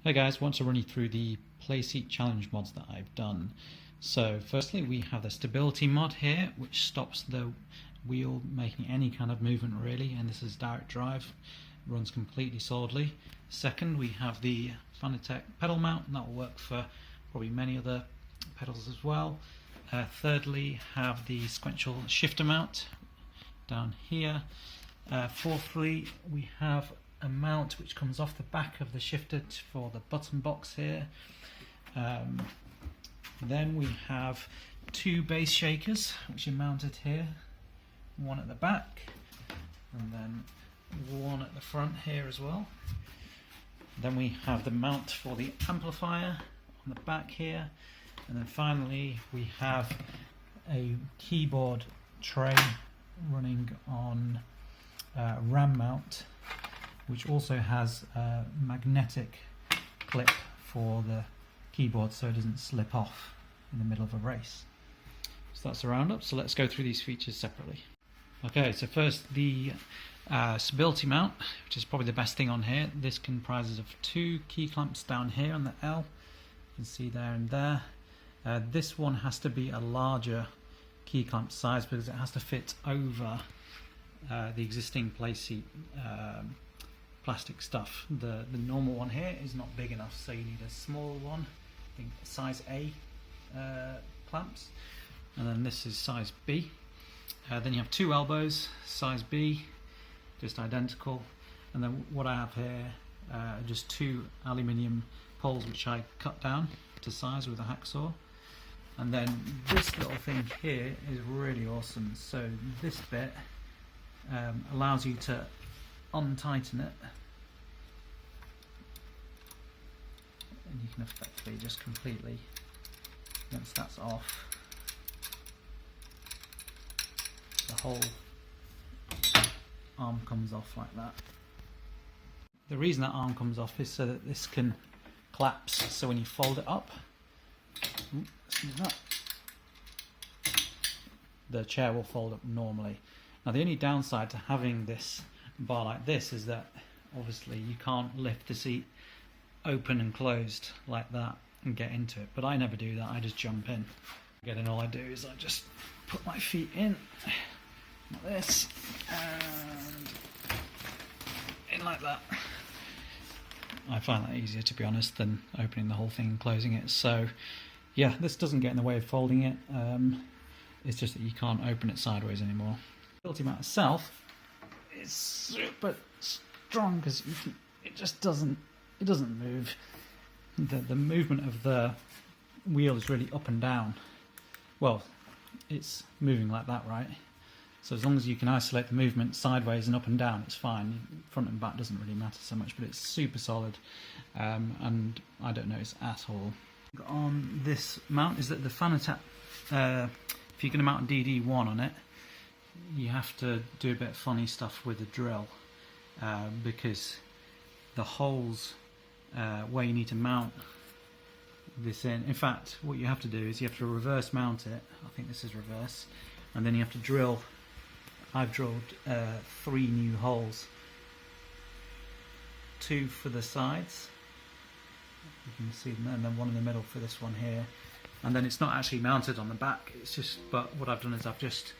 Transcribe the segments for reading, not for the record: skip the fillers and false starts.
Hey guys, want to run you through the Playseat challenge mods that I've done. So firstly we have the stability mod here, which stops the wheel making any kind of movement really, and this is direct drive, runs completely solidly. Second, we have the Fanatec pedal mount, and that will work for probably many other pedals as well. Thirdly, have the sequential shifter mount down here. Fourthly, we have a mount which comes off the back of the shifter for the button box here. Then we have two bass shakers which are mounted here, one at the back and then one at the front here as well. Then we have the mount for the amplifier on the back here, and then finally we have a keyboard tray running on RAM mount, which also has a magnetic clip for the keyboard so it doesn't slip off in the middle of a race. So that's a roundup, so let's go through these features separately. Okay, so first the stability mount, which is probably the best thing on here. This comprises of two key clamps down here on the L, you can see there and there. This one has to be a larger key clamp size because it has to fit over the existing Playseat plastic stuff. The normal one here is not big enough, so you need a smaller one, I think size A clamps, and then this is size B. Then you have two elbows, size B, just identical, and then what I have here are just two aluminium poles which I cut down to size with a hacksaw. And then this little thing here is really awesome. So this bit allows you to untighten it, and you can effectively just completely, once that's off, the whole arm comes off like that. The reason that arm comes off is so that this can collapse, so when you fold it up, the chair will fold up normally. Now the only downside to having this bar like this is that obviously you can't lift the seat open and closed like that and get into it, but I never do that. I just jump in. Again, all I do is I just put my feet in like this and in like that. I find that easier, to be honest, than opening the whole thing and closing it. So yeah, this doesn't get in the way of folding it. It's just that you can't open it sideways anymore. The stability mount itself is super strong because it just doesn't move. The movement of the wheel is really up and down. Well, it's moving like that, right? So as long as you can isolate the movement sideways and up and down, it's fine. Front and back doesn't really matter so much, but it's super solid, and I don't notice at all. On this mount is that the Fanatec, if you're going to mount a DD1 on it, you have to do a bit of funny stuff with the drill, because the holes where you need to mount this in fact, what you have to do is you have to reverse mount it. I think this is reverse, and then you have to drill. I've drilled 3 new holes, 2 for the sides, you can see them, and then one in the middle for this one here. And then it's not actually mounted on the back, it's just, but what I've done is I've just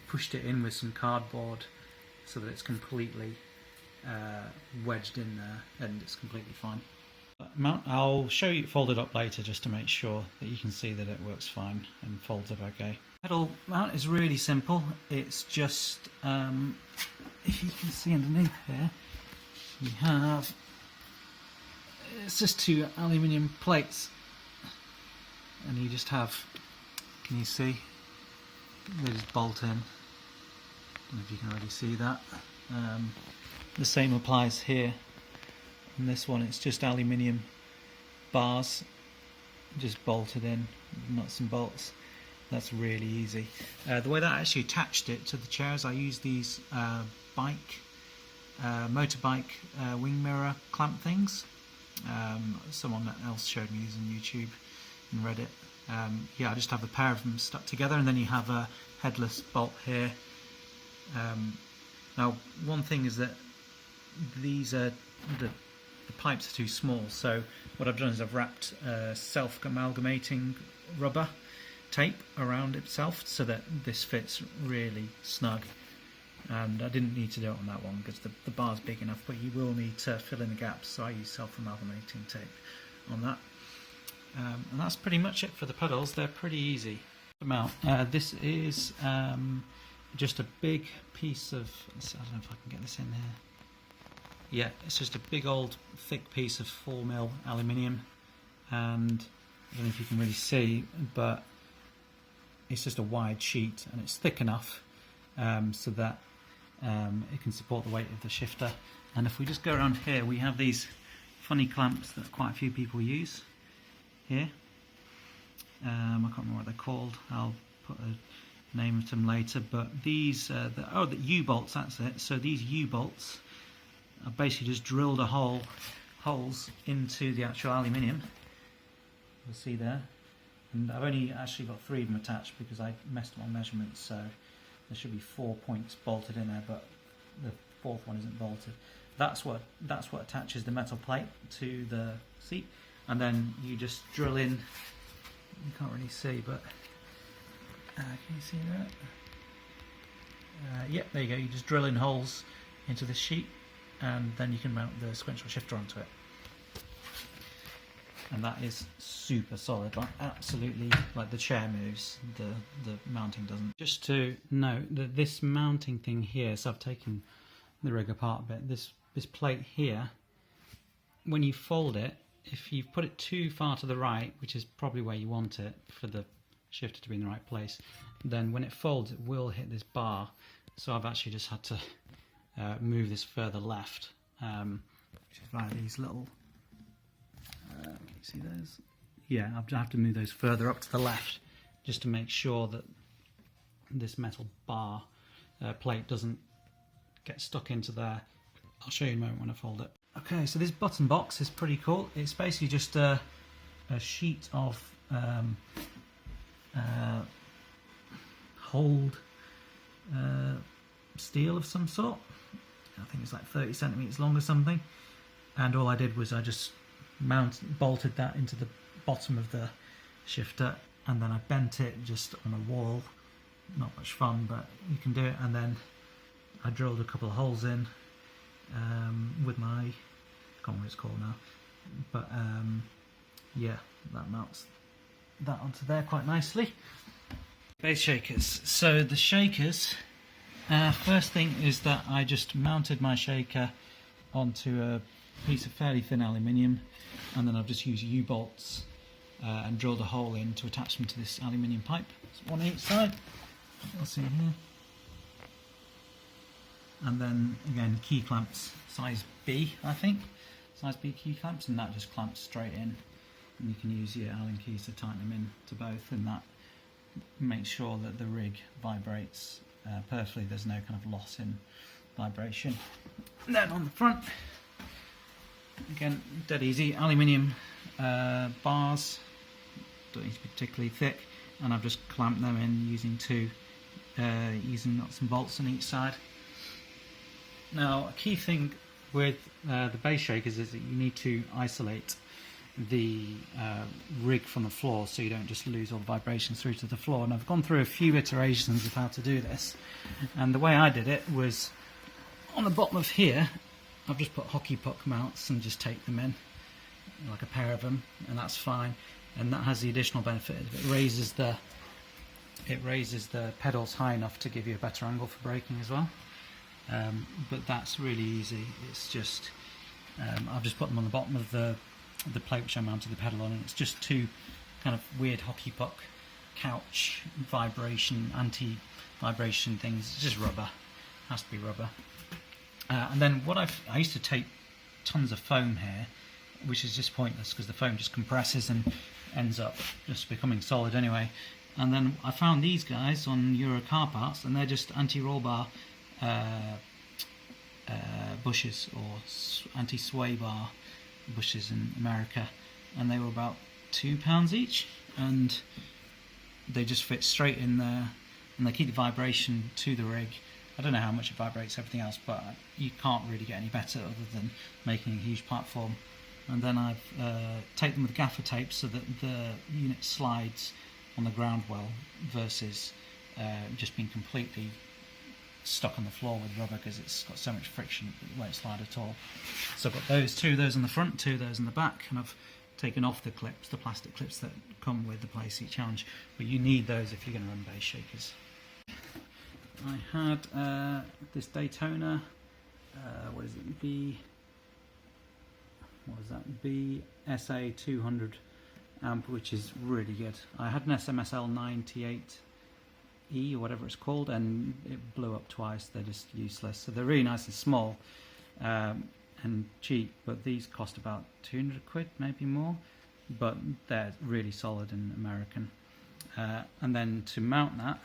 pushed it in with some cardboard so that it's completely wedged in there, and it's completely fine. Mount, I'll show you it folded up later just to make sure that you can see that it works fine and folds up okay. Pedal mount is really simple. It's just, if you can see underneath here, you have, it's just 2 aluminium plates, and you just have, can you see, they just bolt in. I don't know if you can already see that. The same applies here. On this one it's just aluminium bars just bolted in, nuts and bolts. That's really easy. The way that I actually attached it to the chairs, I used these motorbike wing mirror clamp things. Someone else showed me these on YouTube and Reddit. Yeah, I just have a pair of them stuck together, and then you have a headless bolt here. Now one thing is that these are the the pipes are too small. So what I've done is I've wrapped self-amalgamating rubber tape around itself so that this fits really snug. And I didn't need to do it on that one because the bar's big enough, but you will need to fill in the gaps, so I use self-amalgamating tape on that. And that's pretty much it for the pedals. They're pretty easy to mount. This is just a big piece of, I don't know if I can get this in here. Yeah, it's just a big old thick piece of 4mm aluminium, and I don't know if you can really see, but it's just a wide sheet and it's thick enough so that it can support the weight of the shifter. And if we just go around here, we have these funny clamps that quite a few people use here. I can't remember what they're called. I'll put a name to them later. But these, the U-bolts, that's it. So these U-bolts are basically just drilled holes into the actual aluminium. You'll see there. And I've only actually got 3 of them attached because I messed up my measurements. So there should be 4 points bolted in there, but the 4th one isn't bolted. That's what attaches the metal plate to the seat, and then you just drill in. You can't really see, but can you see that? Yeah, there you go. You just drill in holes into the sheet, and then you can mount the sequential shifter onto it. And that is super solid, like absolutely, like the chair moves, the mounting doesn't. Just to note that this mounting thing here, so I've taken the rig apart a bit, this plate here, when you fold it, if you put it too far to the right, which is probably where you want it for the shifter to be in the right place, then when it folds it will hit this bar. So I've actually just had to move this further left, which is via these little, can you see those? Yeah, I have to move those further up to the left just to make sure that this metal bar plate doesn't get stuck into there. I'll show you in a moment when I fold it. Okay, so this button box is pretty cool. It's basically just a sheet of hold steel of some sort. I think it's like 30 centimeters long or something. And all I did was I just bolted that into the bottom of the shifter, and then I bent it just on a wall. Not much fun, but you can do it. And then I drilled a couple of holes in with my, I can't remember what it's called now, but yeah, that mounts that onto there quite nicely. Bass shakers. So the shakers, first thing is that I just mounted my shaker onto a piece of fairly thin aluminium, and then I've just used U-bolts and drilled a hole in to attach them to this aluminium pipe. So one each side. You'll see here. And then again, key clamps, size B, I think, size B key clamps, and that just clamps straight in. And you can use your Allen keys to tighten them in to both, and that makes sure that the rig vibrates perfectly. There's no kind of loss in vibration. And then on the front, again, dead easy, aluminium bars, don't need to be particularly thick, and I've just clamped them in using using nuts and bolts on each side. Now, a key thing with the bass shakers is that you need to isolate the rig from the floor so you don't just lose all the vibrations through to the floor. And I've gone through a few iterations of how to do this, and the way I did it was on the bottom of here I've just put hockey puck mounts and just take them in, like a pair of them, and that's fine. And that has the additional benefit of it raises the pedals high enough to give you a better angle for braking as well. But that's really easy. It's just I've just put them on the bottom of the plate which I mounted the pedal on, and it's just two kind of weird hockey puck couch vibration, anti-vibration things. It's just rubber, has to be rubber. And then what I used to tape tons of foam here, which is just pointless because the foam just compresses and ends up just becoming solid anyway. And then I found these guys on Euro car parts, and they're just anti-roll bar bushes, or anti-sway bar bushes in America, and they were about £2 each, and they just fit straight in there, and they keep the vibration to the rig, I don't know how much it vibrates everything else, but you can't really get any better other than making a huge platform. And then I've taped them with gaffer tape so that the unit slides on the ground well versus just being completely stuck on the floor with rubber, because it's got so much friction it won't slide at all. So I've got two of those on the front, 2 of those in the back, and I've taken off the clips, the plastic clips that come with the Playseat Challenge, but you need those if you're going to run bass shakers. I had this Daytona, what is it, BSA 200 amp, which is really good. I had an SMSL 98E or whatever it's called, and it blew up twice. They're just useless. So they're really nice and small and cheap, but these cost about 200 quid, maybe more, but they're really solid and American. And then to mount that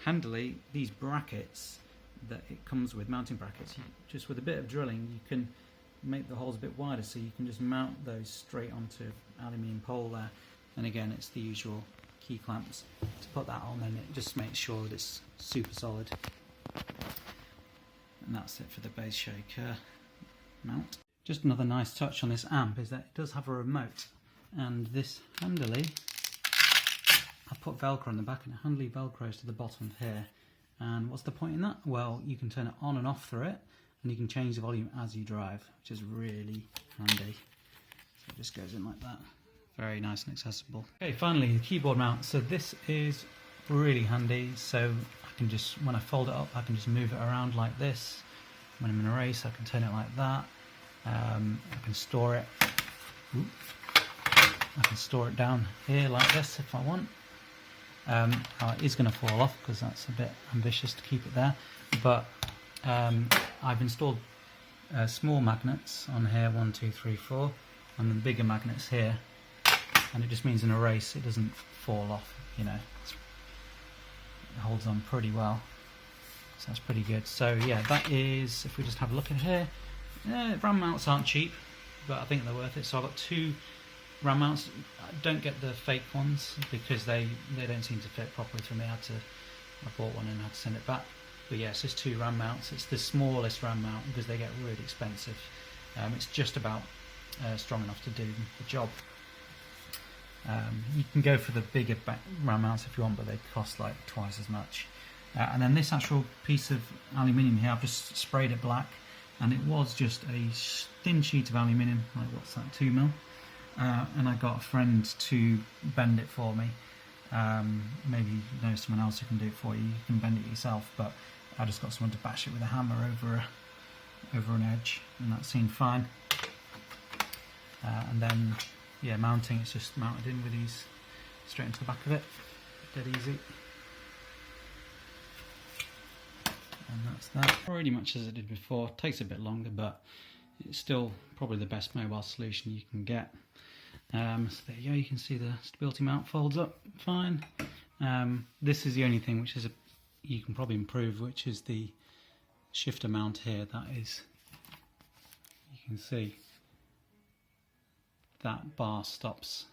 handily, these brackets that it comes with, mounting brackets, just with a bit of drilling you can make the holes a bit wider, so you can just mount those straight onto aluminium pole there. And again, it's the usual key clamps to put that on, and it just makes sure that it's super solid. And that's it for the bass shaker mount. Just another nice touch on this amp is that it does have a remote, and this handily, I put Velcro on the back, and it handily Velcros to the bottom of here. And what's the point in that? Well, you can turn it on and off through it, and you can change the volume as you drive, which is really handy. So it just goes in like that. Very nice and accessible. Okay, finally the keyboard mount. So this is really handy. So I can just, when I fold it up, I can just move it around like this. When I'm in a race, I can turn it like that. I can store it. I can store it down here like this if I want. It is going to fall off because that's a bit ambitious to keep it there, but I've installed small magnets on here, 1, 2, 3, 4, and then bigger magnets here, and it just means in a race it doesn't fall off, you know. It holds on pretty well, so that's pretty good. So yeah, that is, if we just have a look at here, RAM mounts aren't cheap, but I think they're worth it. So I've got 2 RAM mounts. I don't get the fake ones because they don't seem to fit properly for me. I bought one and had to send it back. But yes, it's 2 RAM mounts. It's the smallest RAM mount because they get really expensive. It's just about strong enough to do the job. You can go for the bigger RAM mounts if you want, but they cost like twice as much. And then this actual piece of aluminium here, I've just sprayed it black, and it was just a thin sheet of aluminium, like what's that, 2mm. And I got a friend to bend it for me. Maybe you know someone else who can do it for you. You can bend it yourself, but I just got someone to bash it with a hammer over an edge, and that seemed fine. And then, yeah, mounting, it's just mounted in with these straight into the back of it. Dead easy. And that's that. Pretty much as I did before. Takes a bit longer, but it's still probably the best mobile solution you can get. So there you go, you can see the stability mount folds up fine. This is the only thing which is you can probably improve, which is the shifter mount here. That is, you can see that bar stops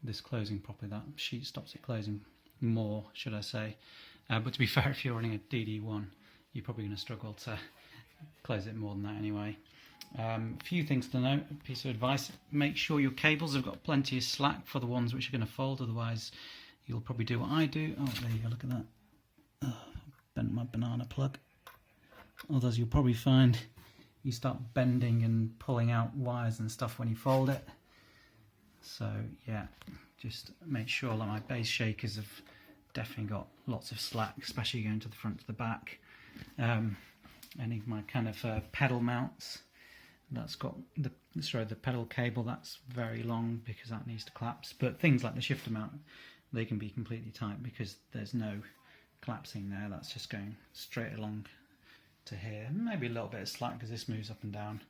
this closing properly, that sheet stops it closing more, should I say. But to be fair, if you're running a DD1, you're probably going to struggle to close it more than that anyway. A few things to note, a piece of advice: make sure your cables have got plenty of slack for the ones which are going to fold, otherwise you'll probably do what I do. Oh, there you go, look at that. Oh, bent my banana plug. Otherwise you'll probably find you start bending and pulling out wires and stuff when you fold it. So yeah, just make sure that my bass shakers have definitely got lots of slack, especially going to the front to the back. Any of my kind of pedal mounts, that's got the pedal cable, that's very long because that needs to collapse. But things like the shifter mount, they can be completely tight because there's no collapsing there. That's just going straight along to here. Maybe a little bit of slack because this moves up and down.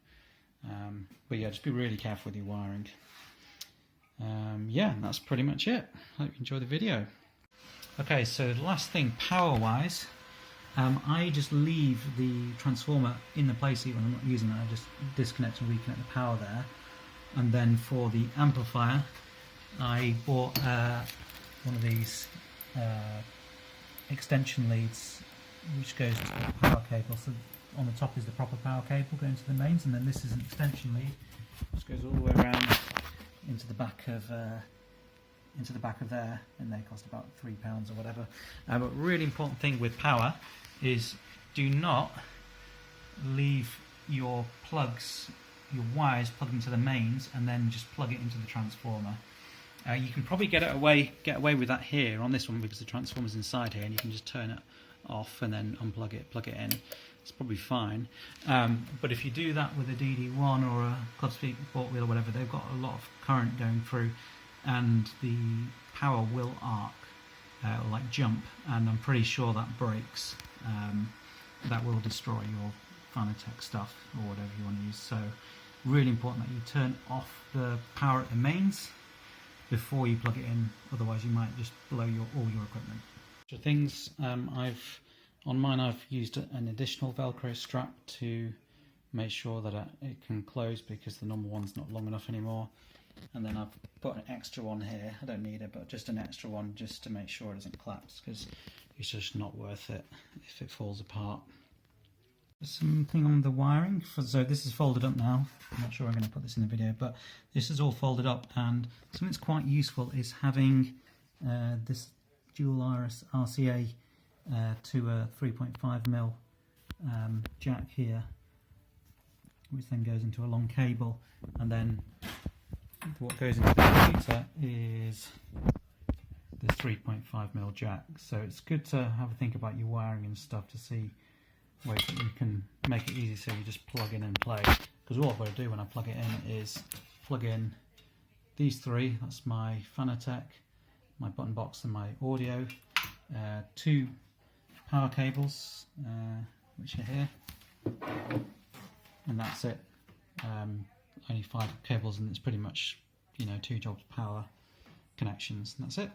But yeah, just be really careful with your wiring. Yeah, that's pretty much it. Hope you enjoy the video. Okay, so the last thing, power-wise, I just leave the transformer in the Playseat when I'm not using it. I just disconnect and reconnect the power there. And then for the amplifier, I bought one of these extension leads which goes to the power cable. So on the top is the proper power cable going to the mains, and then this is an extension lead which goes all the way around into the back of there, and they cost about £3 or whatever. But really important thing with power is do not leave your plugs, your wires plugged into the mains and then just plug it into the transformer. You can probably get away with that here on this one because the transformer's inside here, and you can just turn it off and then unplug it, plug it in. It's probably fine. But if you do that with a DD1 or a club speed sport wheel or whatever, they've got a lot of current going through, and the power will arc or like jump, and I'm pretty sure that breaks. That will destroy your Fanatec stuff or whatever you want to use. So really important that you turn off the power at the mains before you plug it in, otherwise you might just blow all your equipment. So things, on mine I've used an additional Velcro strap to make sure that it can close because the normal one's not long enough anymore. And then I've put an extra one here. I don't need it, but just an extra one just to make sure it doesn't collapse, because it's just not worth it if it falls apart. Something on the wiring. So this is folded up now. I'm not sure I'm going to put this in the video, but this is all folded up, and something that's quite useful is having this dual iris RCA to a 3.5mm jack here, which then goes into a long cable, and what goes into the computer is the 3.5mm jack. So it's good to have a think about your wiring and stuff to see ways that you can make it easy so you just plug in and play. Because all I've got to do when I plug it in is plug in these three. That's my Fanatec, my button box and my audio, 2 power cables which are here, and that's it. Only 5 cables, and it's pretty much 2 jobs power connections, and that's it.